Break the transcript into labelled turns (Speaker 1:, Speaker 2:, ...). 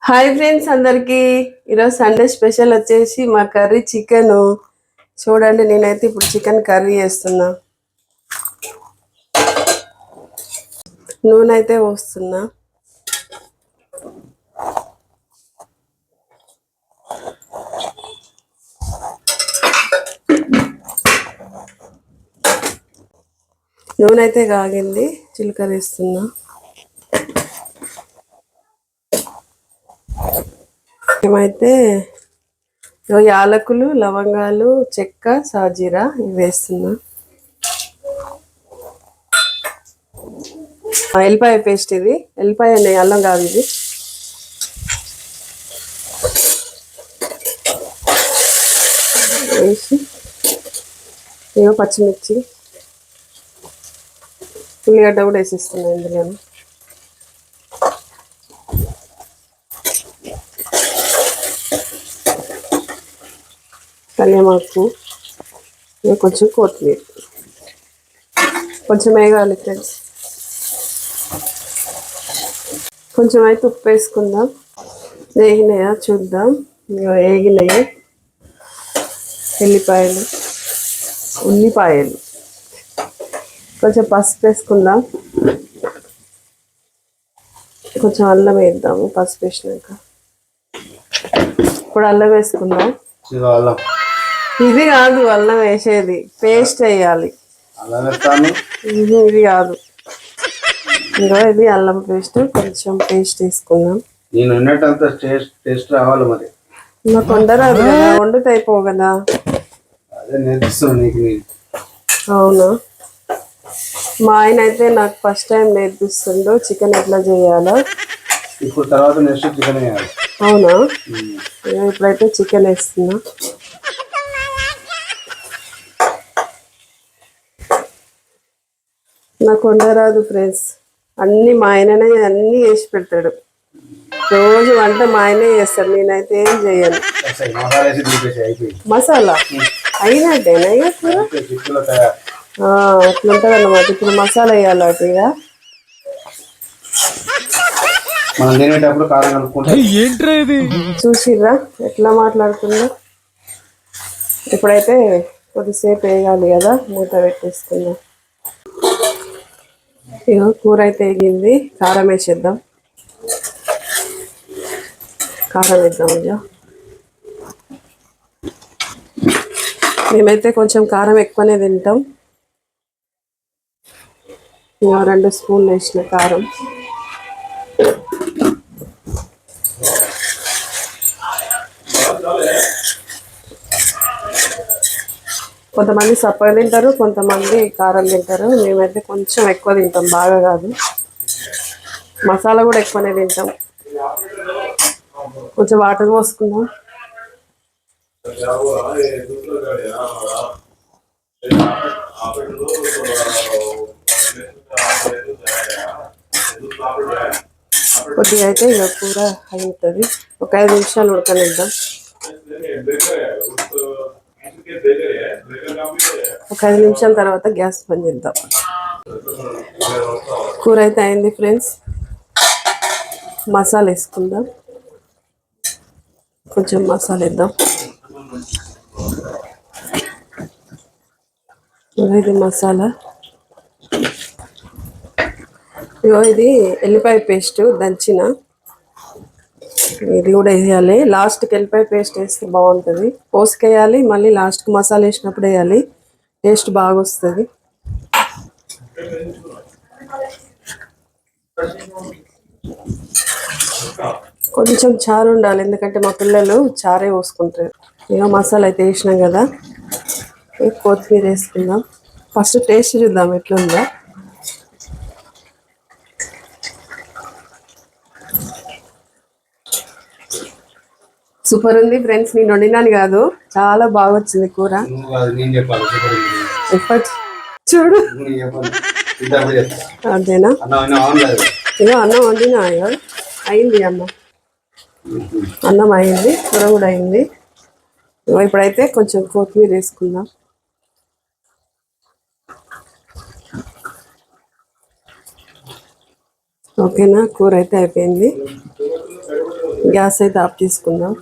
Speaker 1: Hi friends అందరికి ఈరోజు Sunday special వచ్చేసి మా కర్రీ చికెన్. చూడండి, నేనైతే ఇప్పుడు చికెన్ కర్రీ చేస్తున్నా. నూనె అయితే పోస్తున్నా. నూనె అయితే కాగింది, జీలకర్ర వేస్తున్నా. ఏమైతే యాలకులు, లవంగాలు, చెక్క, సాజీరా ఇవి వేస్తున్నా. ఎల్లిపాయ పేస్ట్, ఇది ఎల్లిపాయ అల్లం కాదు, ఇది వేసి పచ్చిమిర్చి, ఉల్లిగడ్డ కూడా వేసిస్తున్నా ఇందులో. కళ్యామాకు, కొంచెం కొత్తిమీర, కొంచెం వేగాలి ఫ్రెండ్స్. కొంచెం అయితే ఉప్పు వేసుకుందాం. వేగినాయా చూద్దాం. వేగినాయి ఉల్లిపాయలు, కొంచెం పసుపు వేసుకుందాం. కొంచెం అల్లం వేద్దాము. పసుపు వేసినాక ఇప్పుడు అల్లం వేసుకుందాం. ఇది కాదు అల్లం వేసేది, పేస్ట్ వేయాలి. ఇది కాదు, ఇంకా ఇది అల్లం పేస్ట్. కొంచెం పేస్ట్ వేసుకుందాం.
Speaker 2: టేస్ట్ రావాలి మరి.
Speaker 1: నాకు వండరాదు కదా, వండితే అయిపో కదా. అవునా, మా ఆయన అయితే నాకు ఫస్ట్ టైం నేర్పిస్తుండు చికెన్ ఎట్లా చేయాలో.
Speaker 2: ఇప్పుడు తర్వాత నెక్స్ట్ చికెన్ వేయాలి.
Speaker 1: అవునా, ఇప్పుడైతే చికెన్ వేస్తున్నా. నాకు వండరాదు ఫ్రెండ్స్, అన్నీ మా ఆయననే అన్నీ వేసి పెడతాడు. రోజు వంట మా ఆయనే చేస్తాడు, నేనైతే ఏం చేయను. మసాలా అయినట్టేనా అట్లుంటుంది అన్నమాట. ఇప్పుడు మసాలా వేయాలి అటుగా. చూసిర్రా ఎట్లా మాట్లాడుతుందో. ఇప్పుడైతే కొద్దిసేపు వేయాలి కదా, మూత పెట్టేసుకుందాం. ఇక కూర అయితే వేగింది. కారం వేసేద్దాం. కారం వేద్దాం. ఇక మేమైతే కొంచెం కారం ఎక్కువనే తింటాం. ఇక 2 స్పూన్లు వేసిన కారం. కొంతమంది సప్పగా తింటారు, కొంతమంది కారం తింటారు. మేమైతే కొంచెం ఎక్కువ తింటాం, బాగా కాదు. మసాలా కూడా ఎక్కువనే తింటాం. కొంచెం వాటర్ పోసుకుందాం. కొద్దిగా అయితే ఇక కూర అవుతుంది. ఒక 5 నిమిషాలు ఉడకనిద్దాం. ఒక 5 నిమిషాల తర్వాత గ్యాస్ బంద్ చేద్దాం. కూర అయితే అయింది ఫ్రెండ్స్. మసాలా వేసుకుందాం. కొంచెం మసాలా వేద్దాం. ఇది మసాలా. ఇది ఎల్లిపాయ పేస్ట్ దంచిన, ఇది కూడా వేయాలి. లాస్ట్కి ఎల్లిపాయ పేస్ట్ వేస్తే బాగుంటుంది. పోసుకేయాలి, మళ్ళీ లాస్ట్కి మసాలా వేసినప్పుడు వేయాలి. టేస్ట్ బాగా వస్తుంది. కొంచెం చారు ఉండాలి, ఎందుకంటే మా పిల్లలు చారే పోసుకుంటారు. ఇక మసాలా అయితే వేసినాం కదా, కొత్తిమీర వేసుకుందాం. ఫస్ట్ టేస్ట్ చూద్దాం ఎట్లుందో. సూపర్ ఉంది ఫ్రెండ్స్. నేను వండినాను కాదు, చాలా బాగా వచ్చింది కూర. చూడు అదేనా, ఇక అన్నం వండినా. అయింది అన్నం అయింది, కూర కూడా అయింది. ఇప్పుడైతే కొంచెం కొత్తిమీర వేసుకుందాం. ఓకేనా, కూర అయితే అయిపోయింది. గ్యాస్ అయితే ఆఫ్ తీసుకుందాం.